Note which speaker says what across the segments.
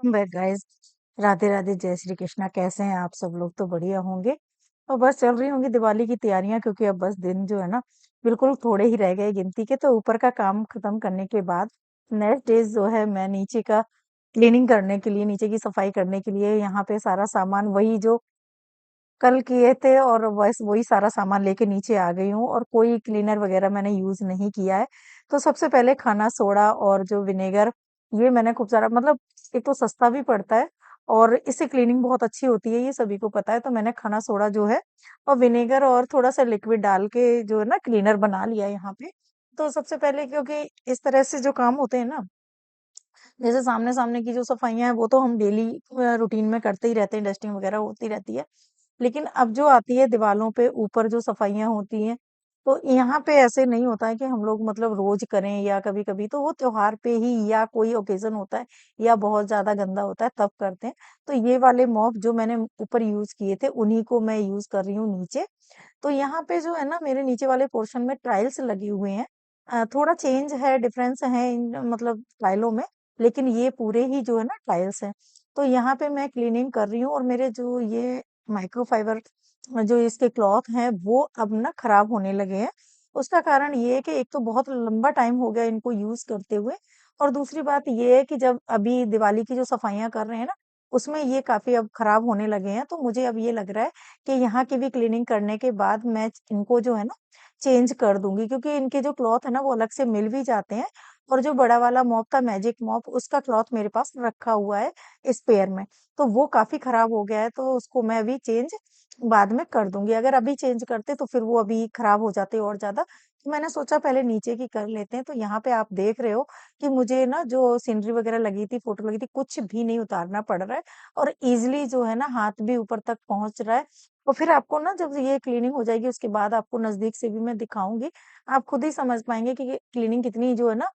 Speaker 1: Welcome back guys. Radhe Radhe, जय श्री कृष्णा। कैसे हैं आप सब लोग? तो बढ़िया होंगे। और बस चल रही होंगी दिवाली की तैयारियां, क्योंकि अब बस दिन जो है ना, बिल्कुल थोड़े ही रह गए गिनती के। तो ऊपर का काम खत्म करने के बाद नेक्स्ट डेज जो है, मैं नीचे का क्लीनिंग करने के लिए, नीचे की सफाई करने के लिए, यहाँ पे सारा सामान वही जो कल किए थे, और बस वही सारा सामान लेके नीचे आ गई हूँ। और कोई क्लीनर वगैरह मैंने यूज नहीं किया है। तो सबसे पहले खाना सोडा और जो विनेगर, ये मैंने खूब सारा, मतलब एक तो सस्ता भी पड़ता है और इससे क्लीनिंग बहुत अच्छी होती है, ये सभी को पता है। तो मैंने खाना सोडा जो है और विनेगर और थोड़ा सा लिक्विड डाल के जो है ना, क्लीनर बना लिया है यहाँ पे। तो सबसे पहले, क्योंकि इस तरह से जो काम होते हैं ना, जैसे सामने सामने की जो सफाइयाँ हैं वो तो हम डेली रूटीन में करते ही रहते हैं, डस्टिंग वगैरह होती रहती है। लेकिन अब जो आती है दीवालों पे ऊपर जो सफाइयाँ होती हैं, तो यहाँ पे ऐसे नहीं होता है कि हम लोग मतलब रोज करें या कभी कभी, तो वो त्योहार पे ही या कोई ओकेजन होता है या बहुत ज्यादा गंदा होता है तब करते हैं। तो ये वाले मॉप जो मैंने ऊपर यूज किए थे, उन्हीं को मैं यूज कर रही हूँ नीचे। तो यहाँ पे जो है ना, मेरे नीचे वाले पोर्शन में टाइल्स लगे हुए हैं। थोड़ा चेंज है, डिफरेंस है इन मतलब टाइलों में, लेकिन ये पूरे ही जो है ना टाइल्स हैं। तो यहाँ पे मैं क्लीनिंग कर रही हूँ, और मेरे जो ये माइक्रोफाइबर जो इसके क्लॉथ हैं, वो अब ना खराब होने लगे हैं। उसका कारण ये है कि एक तो बहुत लंबा टाइम हो गया इनको यूज करते हुए, और दूसरी बात ये है कि जब अभी दिवाली की जो सफाइयां कर रहे हैं ना, उसमें ये काफी अब खराब होने लगे हैं। तो मुझे अब ये लग रहा है कि यहाँ की भी क्लीनिंग करने के बाद मैं इनको जो है ना चेंज कर दूंगी, क्योंकि इनके जो क्लॉथ है ना वो अलग से मिल भी जाते हैं। और जो बड़ा वाला मॉप था, मैजिक मॉप, उसका क्लॉथ मेरे पास रखा हुआ है स्पेयर में। तो वो काफी खराब हो गया है, तो उसको मैं अभी चेंज बाद में कर दूंगी। अगर अभी चेंज करते तो फिर वो अभी खराब हो जाते और ज्यादा। तो मैंने सोचा पहले नीचे की कर लेते हैं। तो यहाँ पे आप देख रहे हो कि मुझे ना जो सीनरी वगैरह लगी थी, फोटो लगी थी, कुछ भी नहीं उतारना पड़ रहा है, और इजिली जो है ना हाथ भी ऊपर तक पहुंच रहा है। और फिर आपको ना, जब ये क्लीनिंग हो जाएगी उसके बाद आपको नजदीक से भी मैं दिखाऊंगी। आप खुद ही समझ पाएंगे कि क्लीनिंग कितनी जो है ना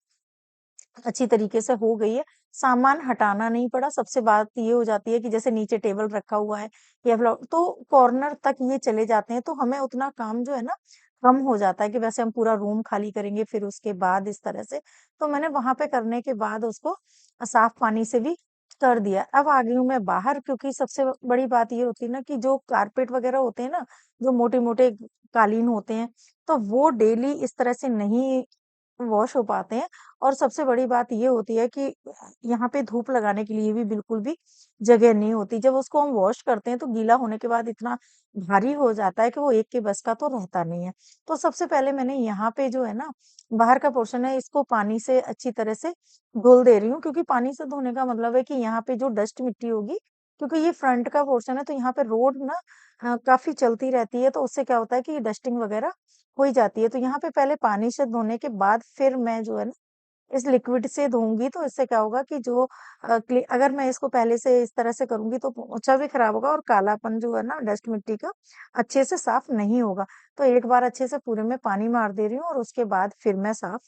Speaker 1: अच्छी तरीके से हो गई है। सामान हटाना नहीं पड़ा। सबसे बात ये हो जाती है कि जैसे नीचे टेबल रखा हुआ है या फ्लोर, तो कॉर्नर तक ये चले जाते हैं, तो हमें उतना काम जो है ना कम हो जाता है कि वैसे हम पूरा रूम खाली करेंगे फिर उसके बाद इस तरह से। तो मैंने वहां पे करने के बाद उसको साफ पानी से भी कर दिया। अब आ गई हूँ मैं बाहर, क्योंकि सबसे बड़ी बात ये होती है ना कि जो कारपेट वगैरह होते हैं ना, जो मोटे मोटे कालीन होते हैं, तो वो डेली इस तरह से नहीं वॉश हो पाते हैं। और सबसे बड़ी बात ये होती है कि यहाँ पे धूप लगाने के लिए भी बिल्कुल भी जगह नहीं होती। जब उसको हम वॉश करते हैं तो गीला होने के बाद इतना भारी हो जाता है कि वो एक के बस का तो रहता नहीं है। तो सबसे पहले मैंने यहाँ पे जो है ना, बाहर का पोर्शन है, इसको पानी से अच्छी तरह से धुल दे रही हूँ, क्योंकि पानी से धोने का मतलब है कि यहाँ पे जो डस्ट मिट्टी होगी, क्योंकि ये फ्रंट का पोर्शन है, तो यहाँ पे रोड ना काफी चलती रहती है, तो उससे क्या होता है कि डस्टिंग वगैरह हो ही जाती है। तो यहाँ पे पहले पानी से धोने के बाद फिर मैं जो है ना इस लिक्विड से धोऊंगी। तो इससे क्या होगा कि जो अगर मैं इसको पहले से इस तरह से करूंगी तो पोंछा भी खराब होगा, और कालापन जो है ना डस्ट मिट्टी का अच्छे से साफ नहीं होगा। तो एक बार अच्छे से पूरे में पानी मार दे रही हूँ, और उसके बाद फिर मैं साफ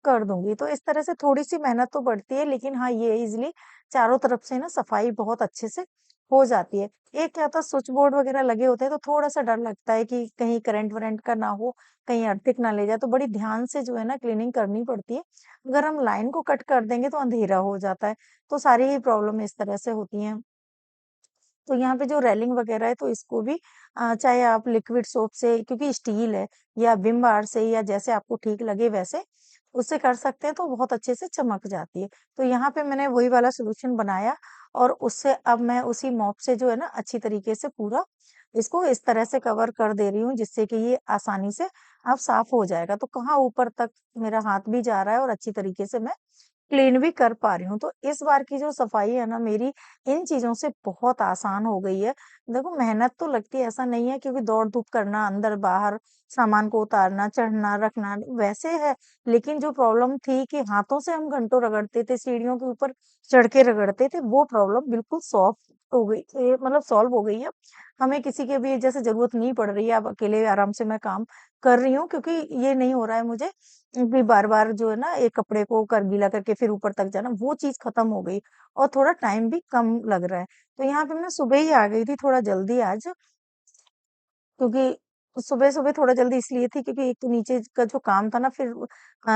Speaker 1: कर दूंगी। तो इस तरह से थोड़ी सी मेहनत तो बढ़ती है, लेकिन हाँ, ये इजिली चारों तरफ से ना सफाई बहुत अच्छे से हो जाती है। एक क्या होता है, स्विच बोर्ड वगैरह लगे होते हैं तो थोड़ा सा डर लगता है कि कहीं करंट वरेंट का ना हो, कहीं अर्थिक ना ले जाए, तो बड़ी ध्यान से जो है ना क्लीनिंग करनी पड़ती है। अगर हम लाइन को कट कर देंगे तो अंधेरा हो जाता है। तो सारी ही प्रॉब्लम इस तरह से होती हैं। तो यहाँ पे जो रेलिंग वगैरह है, तो इसको भी चाहे आप लिक्विड सोप से, क्योंकि स्टील है, या विम बार से, या जैसे आपको ठीक लगे वैसे उससे कर सकते हैं, तो बहुत अच्छे से चमक जाती है। तो यहाँ पे मैंने वही वाला सोल्यूशन बनाया, और उससे अब मैं उसी मॉप से जो है ना अच्छी तरीके से पूरा इसको इस तरह से कवर कर दे रही हूँ, जिससे कि ये आसानी से अब साफ हो जाएगा। तो कहाँ ऊपर तक मेरा हाथ भी जा रहा है और अच्छी तरीके से मैं क्लीन भी कर पा रही हूँ। तो इस बार की जो सफाई है ना मेरी, इन चीज़ों से बहुत आसान हो गई है। देखो, मेहनत तो लगती है, ऐसा नहीं है, क्योंकि दौड़-धूप करना, अंदर-बाहर सामान को उतारना, चढ़ना, रखना वैसे है। लेकिन जो प्रॉब्लम थी कि हाथों से हम घंटों रगड़ते थे, सीढ़ियों के ऊपर चढ़ के रगड़ते थे, वो प्रॉब्लम बिल्कुल हो गई, मतलब सॉल्व हो गई है। हमें किसी की भी जैसे ज़रूरत नहीं पड़ रही है, अब अकेले आराम से मैं काम कर रही हूँ, क्योंकि ये नहीं हो रहा है मुझे भी बार-बार जो है ना एक कपड़े को कर गीला करके फिर ऊपर तक जाना, वो चीज़ खत्म हो गई, और थोड़ा टाइम भी कम लग रहा है। तो यहाँ पे मैं सुबह ही आ गई थी, थोड़ा जल्दी आज, क्योंकि सुबह-सुबह थोड़ा जल्दी इसलिए थी क्योंकि एक तो नीचे का जो काम था ना, फिर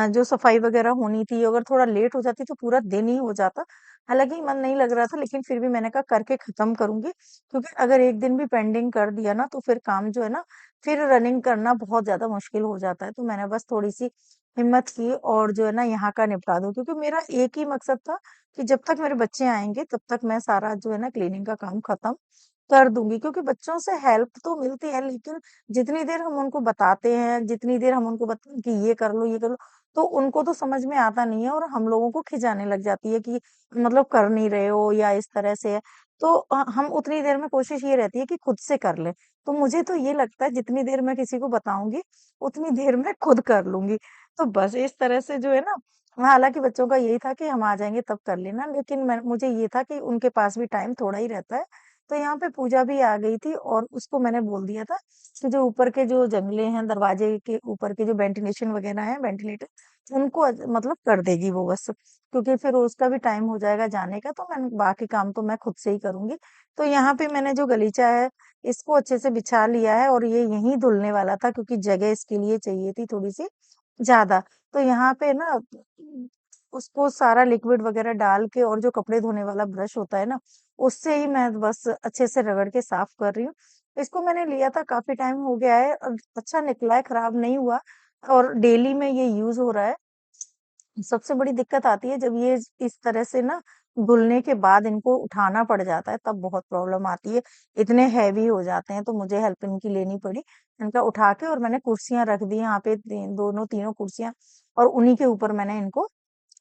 Speaker 1: जो सफाई वगैरह होनी थी, अगर थोड़ा लेट हो जाती तो पूरा दिन ही हो जाता। हालाँकि मन नहीं लग रहा था लेकिन फिर भी मैंने कहा करके खत्म करूँगी, क्योंकि अगर एक दिन भी पेंडिंग कर दिया ना तो फिर काम जो है ना, फिर रनिंग करना बहुत ज़्यादा मुश्किल हो जाता है। तो मैंने बस थोड़ी-सी हिम्मत की और जो है ना यहाँ का निपटा दूँ, क्योंकि मेरा एक ही मकसद था कि जब तक मेरे बच्चे आएँगे तब तक मैं सारा जो है ना क्लीनिंग का काम खत्म कर दूँगी। क्योंकि बच्चों से हेल्प तो मिलती है, लेकिन जितनी देर हम उनको बताते हैं, जितनी देर हम उनको कि ये कर लो, ये कर लो, तो उनको तो समझ में आता नहीं है और हम लोगों को खिजाने लग जाती है कि मतलब कर नहीं रहे हो या इस तरह से है। तो हम उतनी देर में कोशिश ये रहती है कि खुद से कर लें। तो मुझे तो ये लगता है जितनी देर मैं किसी को बताऊँगी, उतनी देर मैं खुद कर लूँगी। तो बस इस तरह से जो है ना, हालाँकि बच्चों का यही था कि हम आ जाएँगे तब कर लेना, लेकिन मैं मुझे ये था कि उनके पास भी टाइम थोड़ा ही रहता है। तो यहाँ पे पूजा भी आ गई थी और उसको मैंने बोल दिया था कि जो ऊपर के जो जंगले हैं, दरवाजे के ऊपर के जो वेंटिलेशन वगैरह है, वेंटिलेटर, उनको मतलब कर देगी वो बस। क्योंकि फिर उसका भी टाइम हो जाएगा जाने का, तो मैं बाकी काम तो मैं खुद से ही करूँगी। तो यहाँ पे मैंने जो गलीचा है, इसको अच्छे से बिछा लिया है और ये यहीं धुलने वाला था, क्योंकि जगह इसके लिए चाहिए थी थोड़ी-सी ज़्यादा। तो यहाँ पे ना उसको सारा लिक्विड वगैरह डाल के और जो कपड़े धोने वाला ब्रश होता है ना, उससे ही मैं बस अच्छे से रगड़ के साफ कर रही हूँ। इसको मैंने लिया था, काफ़ी टाइम हो गया है और अच्छा निकला है, खराब नहीं हुआ और डेली में ये यूज़ हो रहा है। सबसे बड़ी दिक्कत आती है जब ये इस तरह से ना धुलने के बाद इनको उठाना पड़ जाता है, तब बहुत प्रॉब्लम आती है। इतने हैवी हो जाते हैं, तो मुझे हेल्प इनकी लेनी पड़ी। इनका उठा के और मैंने कुर्सियाँ रख दी यहाँ पे, दोनों तीनों कुर्सियाँ, और उन्हीं के ऊपर मैंने इनको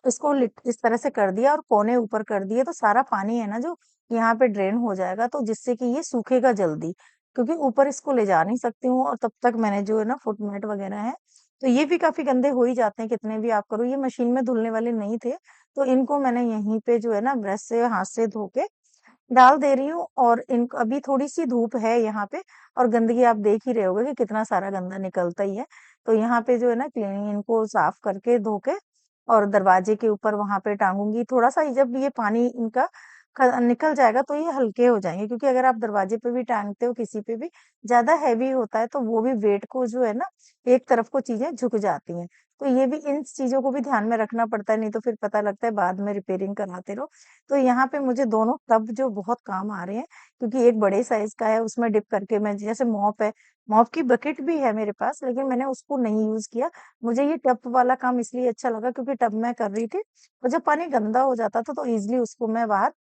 Speaker 1: इसको लिट इस तरह से कर दिया और कोने ऊपर कर दिए, तो सारा पानी है ना जो यहाँ पे ड्रेन हो जाएगा, तो जिससे कि ये सूखेगा जल्दी। क्योंकि ऊपर इसको ले जा नहीं सकती हूँ और तब तक मैंने जो है ना फुट मैट वगैरह है, तो ये भी काफ़ी गंदे हो ही जाते हैं कितने भी आप करो। ये मशीन में धुलने वाले नहीं थे, तो इनको मैंने यहीं पे जो है ना ब्रश से हाथ से धो के डाल दे रही हूँ और इन अभी थोड़ी-सी धूप है यहाँ पे और गंदगी आप देख ही रहे होगे कि कितना सारा गंदा निकलता ही है। तो यहाँ पे जो है ना क्लीनिंग इनको साफ करके धो के और दरवाजे के ऊपर वहाँ पे टांगूँगी। थोड़ा-सा जब ये पानी इनका ख निकल जाएगा तो ये हल्के हो जाएँगे, क्योंकि अगर आप दरवाजे पे भी टाँगते हो किसी पे भी, ज़्यादा हेवी होता है तो वो भी वेट को जो है ना एक तरफ को चीज़ें झुक जाती हैं। तो ये भी इन चीज़ों को भी ध्यान में रखना पड़ता है, नहीं तो फिर पता लगता है बाद में रिपेयरिंग कराते रहो। तो यहाँ पे मुझे दोनों टब जो बहुत काम आ रहे हैं, क्योंकि एक बड़े साइज़ का है, उसमें डिप करके मैं, जैसे मॉप है, मॉप की बकेट भी है मेरे पास, लेकिन मैंने उसको नहीं यूज़ किया। मुझे ये टब वाला काम इसलिए अच्छा लगा क्योंकि टब मैं कर रही थी और जब पानी गंदा हो जाता था तो ईज़िली उसको मैं बाहर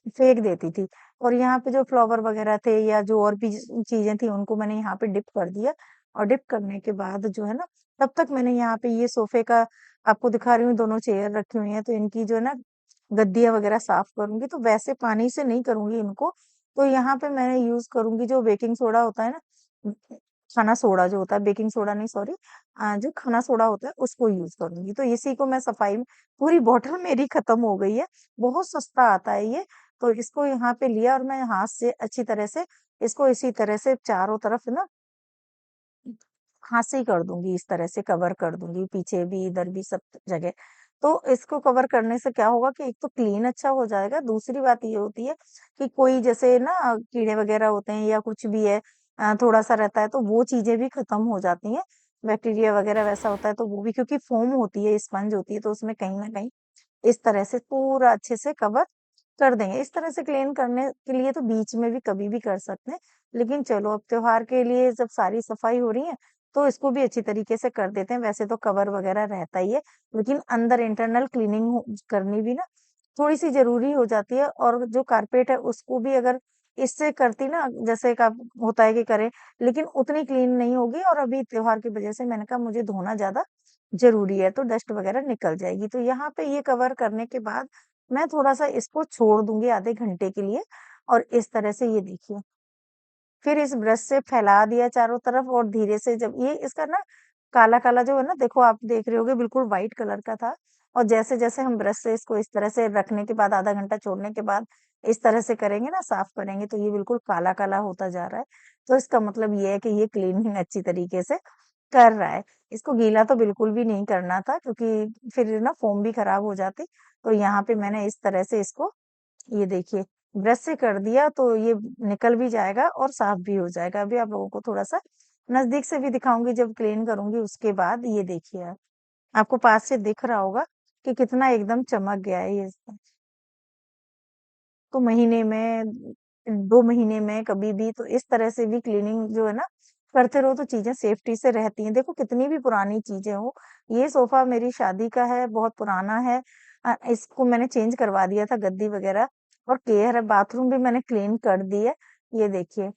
Speaker 1: फेंक देती थी। और यहाँ पे जो फ्लावर वगैरह थे या जो और भी चीज़ें थी उनको मैंने यहाँ पे डिप कर दिया और डिप करने के बाद जो है ना, तब तक मैंने यहाँ पे ये सोफ़े का आपको दिखा रही हूँ, दोनों चेयर रखी हुई हैं, तो इनकी जो है ना गद्दियाँ वगैरह साफ करूँगी, तो वैसे पानी से नहीं करूँगी इनको। तो यहाँ पे मैं यूज़ करूँगी जो बेकिंग सोडा होता है ना, खाना सोडा जो होता है, बेकिंग सोडा नहीं सॉरी, जो खाना सोडा होता है उसको यूज़ करूँगी। तो इसी को मैं सफाई में, पूरी बॉटल मेरी खत्म हो गई है, बहुत सस्ता आता है ये। तो इसको यहाँ पे लिया और मैं हाथ से अच्छी तरह से इसको इसी तरह से चारों तरफ ना हाथ से ही कर दूँगी, इस तरह से कवर कर दूँगी, पीछे भी, इधर भी, सब जगह। तो इसको कवर करने से क्या होगा कि एक तो क्लीन अच्छा हो जाएगा, दूसरी बात ये होती है कि कोई जैसे ना कीड़े वगैरह होते हैं या कुछ भी है, थोड़ा-सा रहता है तो वो चीज़ें भी खत्म हो जाती हैं। बैक्टीरिया वगैरह वैसा होता है तो वो भी, क्योंकि फ़ोम होती है, स्पंज होती है, तो उसमें कहीं न कहीं इस तरह से पूरा अच्छे से कवर कर देंगे। इस तरह से क्लीन करने के लिए तो बीच में भी कभी भी कर सकते हैं। लेकिन चलो अब त्योहार के लिए जब सारी सफाई हो रही है, तो इसको भी अच्छी तरीके से कर देते हैं। वैसे तो कवर वगैरह रहता ही है, लेकिन अंदर इंटरनल क्लीनिंग करनी भी ना थोड़ी-सी ज़रूरी हो जाती है और जो कारपेट है उसको भी अगर इससे करती ना, जैसे का होता है कि करें, लेकिन उतनी क्लीन नहीं होगी और अभी त्योहार की वजह से मैंने कहा मुझे धोना ज़्यादा ज़रूरी है, तो डस्ट वगैरह निकल जाएगी। तो यहाँ पे ये कवर करने के बाद मैं थोड़ा-सा इसको छोड़ दूँगी आधे घंटे के लिए और इस तरह से ये देखिए, फिर इस ब्रश से फैला दिया चारों तरफ और धीरे से जब ये इसका ना काला-काला जो है ना, देखो आप देख रहे होंगे बिल्कुल व्हाइट कलर का था और जैसे-जैसे हम ब्रश से इसको इस तरह से रखने के बाद आधा घंटा छोड़ने के बाद इस तरह से करेंगे ना, साफ करेंगे, तो ये बिल्कुल काला-काला होता जा रहा है। तो इसका मतलब ये है कि ये क्लीनिंग अच्छी तरीके से कर रहा है। इसको गीला तो बिल्कुल भी नहीं करना था क्योंकि फिर ना फ़ोम भी खराब हो जाती। तो यहाँ पे मैंने इस तरह से इसको, ये देखिए, ब्रश से कर दिया तो ये निकल भी जाएगा और साफ भी हो जाएगा। अभी आप लोगों को थोड़ा-सा नज़दीक से भी दिखाऊँगी जब क्लीन करूँगी उसके बाद, ये देखिए आप। आपको पास से दिख रहा होगा कि कितना एकदम चमक गया है ये। तो महीने में 2 महीने में कभी भी, तो इस तरह से भी क्लीनिंग जो है ना करते रहो तो चीज़ें सेफ्टी से रहती हैं। देखो कितनी भी पुरानी चीज़ें हो, ये सोफ़ा मेरी शादी का है, बहुत पुराना है। इसको मैंने चेंज करवा दिया था गद्दी वगैरह, और केयर है, बाथरूम भी मैंने क्लीन कर दी है। ये देखिए,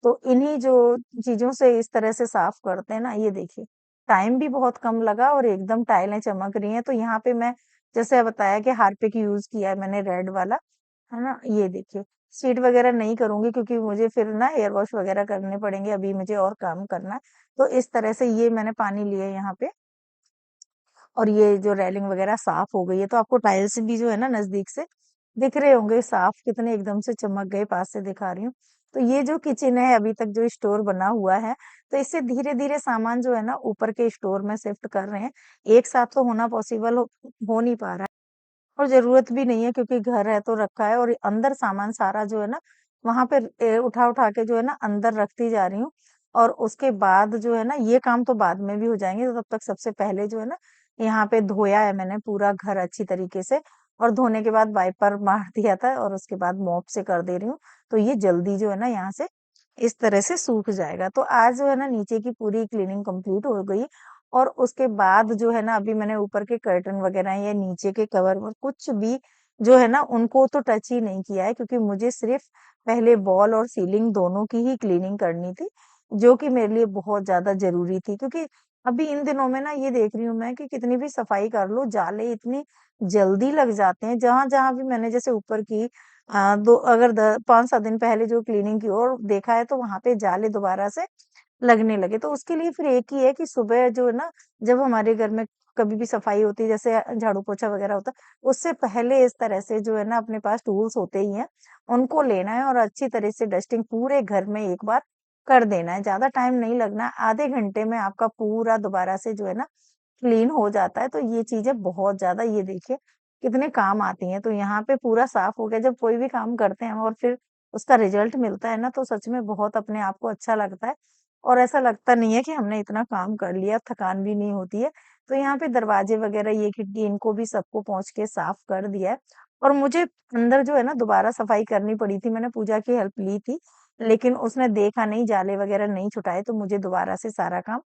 Speaker 1: तो इन्हीं जो चीज़ों से इस तरह से साफ करते हैं ना, ये देखिए, टाइम भी बहुत कम लगा और एकदम टाइलें चमक रही हैं। तो यहाँ पे मैं जैसे बताया कि हार्पिक यूज़ किया है मैंने रेड वाला, है ना? ये देखिए, सीट वगैरह नहीं करूँगी क्योंकि मुझे फिर ना एयर वॉश वगैरह करने पड़ेंगे, अभी मुझे और काम करना है। तो इस तरह से ये मैंने पानी लिया है यहाँ पे, और ये जो रेलिंग वगैरह साफ हो गई है, तो आपको टाइल्स भी जो है ना नज़दीक से दिख रहे होंगे साफ, कितने एकदम से चमक गए, पास से दिखा रही हूँ। तो ये जो किचन है अभी तक जो स्टोर बना हुआ है, तो इससे धीरे-धीरे सामान जो है ना ऊपर के स्टोर में शिफ्ट कर रहे हैं। एक साथ तो होना पॉसिबल हो नहीं पा रहा है। और ज़रूरत भी नहीं है क्योंकि घर है तो रखा है, और अंदर सामान सारा जो है ना, वहाँ पे उठा-उठा के जो है ना अंदर रखती जा रही हूँ। और उसके बाद जो है ना, ये काम तो बाद में भी हो जाएँगे, तो तब तक सबसे पहले जो है ना, यहाँ पे धोया है मैंने पूरा घर अच्छी तरीके से, और धोने के बाद वाइपर मार दिया था और उसके बाद मॉप से कर दे रही हूँ। तो ये जल्दी जो है ना यहाँ से इस तरह से सूख जाएगा। तो आज जो है ना नीचे की पूरी क्लीनिंग कंप्लीट हो गई, और उसके बाद जो है ना अभी मैंने ऊपर के कर्टन वगैरह या नीचे के कवर और कुछ भी जो है ना उनको तो टच ही नहीं किया है, क्योंकि मुझे सिर्फ पहले वॉल और सीलिंग दोनों की ही क्लीनिंग करनी थी, जो कि मेरे लिए बहुत ज़्यादा ज़रूरी थी। क्योंकि अभी इन दिनों में ना ये देख रही हूँ मैं कि कितनी भी सफाई कर लो, जाले इतनी जल्दी लग जाते हैं। जहाँ-जहाँ भी मैंने जैसे ऊपर की 2 अगर द 5-7 दिन पहले जो क्लीनिंग की और देखा है, तो वहाँ पे जाले दोबारा से लगने लगे। तो उसके लिए फिर एक ही है कि सुबह जो है ना, जब हमारे घर में कभी भी सफाई होती है, जैसे झाड़ू-पोछा वगैरह होता है, उससे पहले इस तरह से जो है ना अपने पास टूल्स होते ही हैं, उनको लेना है और अच्छी तरह से डस्टिंग पूरे घर में एक बार कर देना है। ज़्यादा टाइम नहीं लगना, आधे घंटे में आपका पूरा दोबारा से जो है ना क्लीन हो जाता है। तो ये चीज़ें बहुत ज़्यादा, ये देखिए कितने काम आती हैं। तो यहाँ पे पूरा साफ हो गया, जब कोई भी काम करते हैं और फिर उसका रिजल्ट मिलता है ना, तो सच में बहुत अपने आप को अच्छा लगता है, और ऐसा लगता नहीं है कि हमने इतना काम कर लिया, थकान भी नहीं होती है। तो यहाँ पे दरवाजे वगैरह, ये खिड़की, इनको भी सबको पोंछ के साफ कर दिया है, और मुझे अंदर जो है ना दोबारा सफाई करनी पड़ी थी, मैंने पूजा की हेल्प ली थी, लेकिन उसने देखा नहीं, जाले वगैरह नहीं छुटाए, तो मुझे दोबारा से सारा काम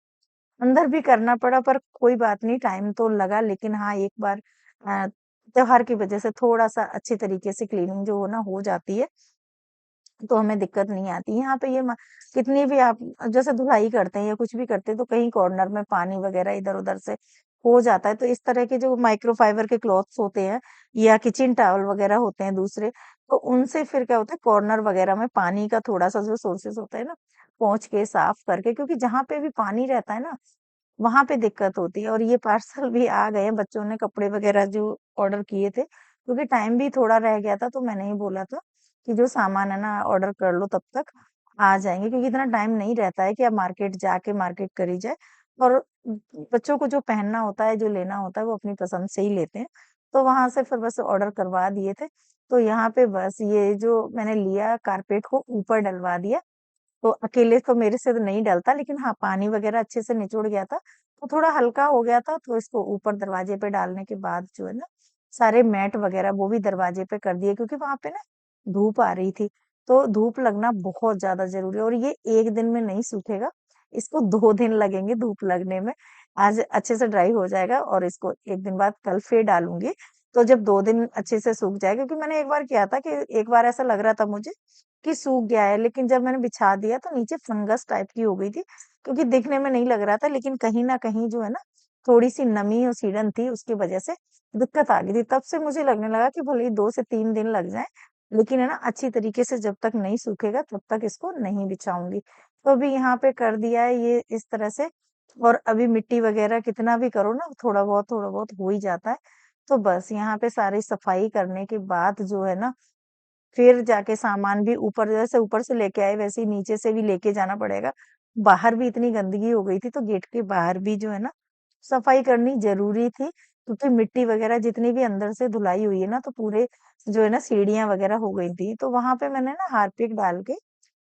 Speaker 1: अंदर भी करना पड़ा, पर कोई बात नहीं, टाइम तो लगा, लेकिन हाँ, एक बार अ, त्योहार की वजह से थोड़ा-सा अच्छे तरीके से क्लीनिंग जो हो ना हो जाती है, तो हमें दिक्कत नहीं आती। यहाँ पे ये कितनी भी आप जैसे धुलाई करते हैं या कुछ भी करते हैं, तो कहीं कॉर्नर में पानी वगैरह इधर-उधर से हो जाता है, तो इस तरह के जो माइक्रोफाइबर के क्लॉथ्स होते हैं या किचन टॉवल वगैरह होते हैं दूसरे, तो उनसे फिर क्या होता है, कॉर्नर वगैरह में पानी का थोड़ा-सा जो सोर्सेस होता है ना, पोंछ के साफ करके, क्योंकि जहाँ पे भी पानी रहता है ना, वहाँ पे दिक्कत होती है। और ये पार्सल भी आ गए हैं, बच्चों ने कपड़े वगैरह जो ऑर्डर किए थे, क्योंकि टाइम भी थोड़ा रह गया था, तो मैंने ही बोला था कि जो सामान है ना ऑर्डर कर लो, तब तक आ जाएँगे, क्योंकि इतना टाइम नहीं रहता है कि अब मार्केट जाके मार्केट करी जाए। और बच्चों को जो पहनना होता है, जो लेना होता है, वो अपनी पसंद से ही लेते हैं। तो वहाँ से फिर बस ऑर्डर करवा दिए थे। तो यहाँ पे बस ये जो मैंने लिया कारपेट को ऊपर डलवा दिया, तो अकेले तो मेरे से तो नहीं डलता, लेकिन हाँ, पानी वगैरह अच्छे से निचुड़ गया था, तो थोड़ा हल्का हो गया था, तो इसको ऊपर दरवाजे पे डालने के बाद जो है ना, सारे मैट वगैरह वो भी दरवाजे पे कर दिए, क्योंकि वहाँ पे ना धूप आ रही थी, तो धूप लगना बहुत ज़्यादा ज़रूरी है, और ये 1 दिन में नहीं सूखेगा, इसको 2 दिन लगेंगे धूप लगने में। आज अच्छे से ड्राई हो जाएगा और इसको 1 दिन बाद कल फिर डालूँगी, तो जब 2 दिन अच्छे से सूख जाएगा, क्योंकि मैंने एक बार किया था कि एक बार ऐसा लग रहा था मुझे कि सूख गया है, लेकिन जब मैंने बिछा दिया तो नीचे फंगस टाइप की हो गई थी, क्योंकि दिखने में नहीं लग रहा था, लेकिन कहीं न कहीं जो है ना, थोड़ी-सी नमी और सीड़न थी, उसकी वजह से दिक्कत आ गई थी। तब से मुझे लगने लगा कि भले ही 2 से 3 दिन लग जाएँ, लेकिन है ना अच्छी तरीके से जब तक नहीं सूखेगा तब तक इसको नहीं बिछाऊँगी। तो अभी यहाँ पे कर दिया है ये इस तरह से, और अभी मिट्टी वगैरह कितना भी करो ना, थोड़ा बहुत हो ही जाता है। तो बस यहाँ पे सारी सफाई करने के बाद जो है ना, फिर जाके सामान भी ऊपर, जैसे ऊपर से लेके आए वैसे ही नीचे से भी लेके जाना पड़ेगा। बाहर भी इतनी गंदगी हो गई थी, तो गेट के बाहर भी जो है ना सफाई करनी ज़रूरी थी, क्योंकि मिट्टी वगैरह जितनी भी अंदर से धुलाई हुई है ना, तो पूरे जो है ना सीढ़ियाँ वगैरह हो गई थी। तो वहाँ पे मैंने ना हार्पिक डाल के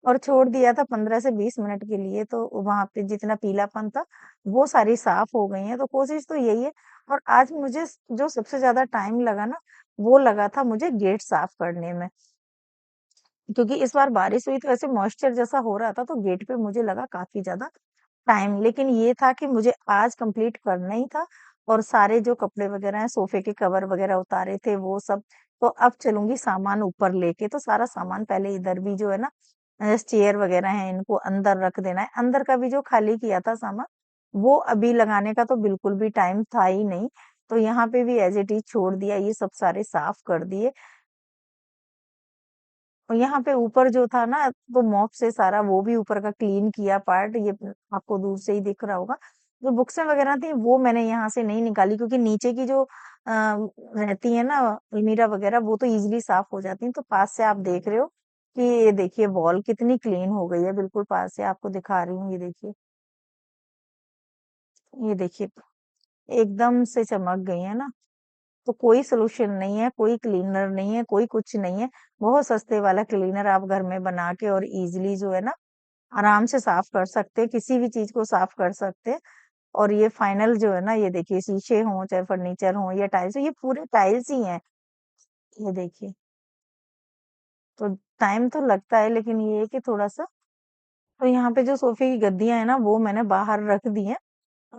Speaker 1: और छोड़ दिया था 15 से 20 मिनट के लिए, तो वहाँ पे जितना पीलापन था, वो सारी साफ हो गई हैं। तो कोशिश तो यही है, और आज मुझे जो सबसे ज़्यादा टाइम लगा ना, वो लगा था मुझे गेट साफ करने में। क्योंकि इस बार बारिश हुई तो ऐसे मॉइस्चर जैसा हो रहा था, तो गेट पे मुझे लगा काफ़ी ज़्यादा टाइम, लेकिन ये था कि मुझे आज कंप्लीट करना ही था और सारे जो कपड़े वगैरह हैं, सोफ़े के कवर वगैरह उतारे थे वो सब, तो अब चलूँगी सामान ऊपर लेके, तो सारा सामान पहले इधर भी जो है ना चेयर वगैरह हैं इनको अंदर रख देना है। अंदर का भी जो खाली किया था सामान, वो अभी लगाने का तो बिल्कुल भी टाइम था ही नहीं, तो यहाँ पे भी एज़ इट इज़ छोड़ दिया, ये सब सारे साफ कर दिए। और यहाँ पे ऊपर जो था ना, तो मॉप से सारा वो भी ऊपर का क्लीन किया पार्ट, ये आपको दूर से ही दिख रहा होगा। जो बुक्सें वगैरह थी वो मैंने यहाँ से नहीं निकाली, क्योंकि नीचे की जो रहती है ना अलमीरा वगैरह, वो तो इजीली साफ हो जाती हैं। तो पास से आप देख रहे हो कि ये देखिए वॉल कितनी क्लीन हो गई है, बिल्कुल पास से आपको दिखा रही हूँ, ये देखिए एकदम से चमक गई है ना। तो कोई सॉल्यूशन नहीं है, कोई क्लीनर नहीं है, कोई कुछ नहीं है। बहुत सस्ते वाला क्लीनर आप घर में बना के और इजीली जो है ना आराम से साफ कर सकते हैं, किसी भी चीज को साफ कर सकते हैं। और ये फाइनल जो है ना, ये देखिए शीशे हों चाहे फर्नीचर हो या टाइल्स हो, ये पूरे टाइल्स ही हैं। ये देखिए, तो टाइम तो लगता है, लेकिन ये है कि थोड़ा सा, तो यहाँ पे जो सोफे की गद्दियां है ना वो मैंने बाहर रख दी हैं, अ,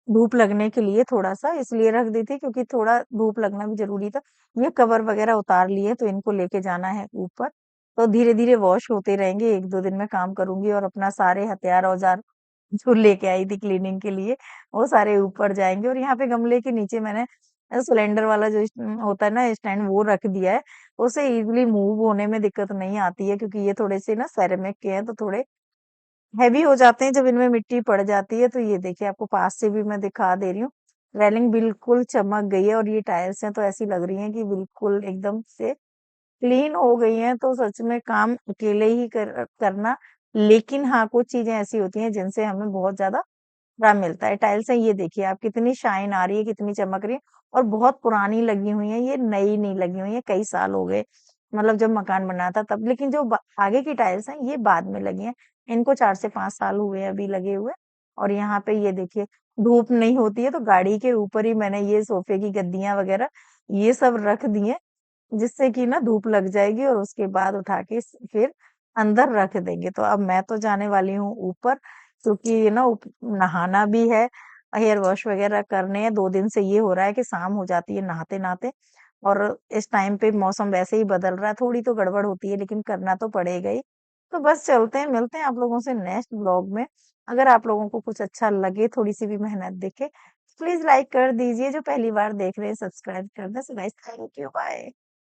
Speaker 1: धूप लगने के लिए थोड़ा-सा इसलिए रख दी थी, क्योंकि थोड़ा धूप लगना भी ज़रूरी था। ये कवर वगैरह उतार लिए, तो इनको लेके जाना है ऊपर। तो धीरे-धीरे वॉश होते रहेंगे, 1-2 दिन में काम करूँगी और अपना सारे हथियार-औज़ार जो लेके आई थी क्लीनिंग के लिए, वो सारे ऊपर जाएँगे। और यहाँ पे गमले के नीचे मैंने सिलेंडर वाला जो होता है ना स्टैंड, वो रख दिया है। उससे ईज़िली मूव होने में दिक्कत नहीं आती है, क्योंकि ये थोड़े से ना सेरेमिक के हैं, तो थोड़े हेवी हो जाते हैं जब इनमें मिट्टी पड़ जाती है। तो ये देखिए आपको पास से भी मैं दिखा दे रही हूँ। रेलिंग बिल्कुल चमक गई है और ये टाइल्स हैं तो ऐसी लग रही हैं कि बिल्कुल एकदम से क्लीन हो गई हैं। तो सच में काम अकेले ही करना, लेकिन हाँ, कुछ चीज़ें ऐसी होती हैं जिनसे हमें बहुत ज़्यादा आराम मिलता है। टाइल्सें ये देखिए आप कितनी शाइन आ रही है, कितनी चमक रही है और बहुत पुरानी लगी हुई हैं, ये नई नहीं लगी हुई हैं, कई साल हो गए। मतलब जब मकान बना था तब, लेकिन जो आगे की टाइल्स हैं ये बाद में लगी हैं। इनको 4 से 5 साल हुए हैं अभी लगे हुए। और यहाँ पे ये देखिए धूप नहीं होती है तो गाड़ी के ऊपर ही मैंने ये सोफे की गद्दियां वगैरह ये सब रख दी हैं, जिससे कि ना धूप लग जाएगी और उसके बाद उठा के फिर अंदर रख देंगे। तो अब मैं तो जाने वाली हूँ ऊपर, क्योंकि ये ना नहाना भी है, हेयर वॉश वगैरह करने हैं। 2 दिन से ये हो रहा है कि शाम हो जाती है नहाते-नहाते, और इस टाइम पे मौसम वैसे ही बदल रहा है, थोड़ी तो गड़बड़ होती है, लेकिन करना तो पड़ेगा ही। तो बस चलते हैं, मिलते हैं आप लोगों से नेक्स्ट ब्लॉग में। अगर आप लोगों को कुछ अच्छा लगे, थोड़ी-सी भी मेहनत दिखे, प्लीज़ लाइक कर दीजिए। जो पहली बार देख रहे हैं, सब्सक्राइब कर दें। So guys, thank you, bye.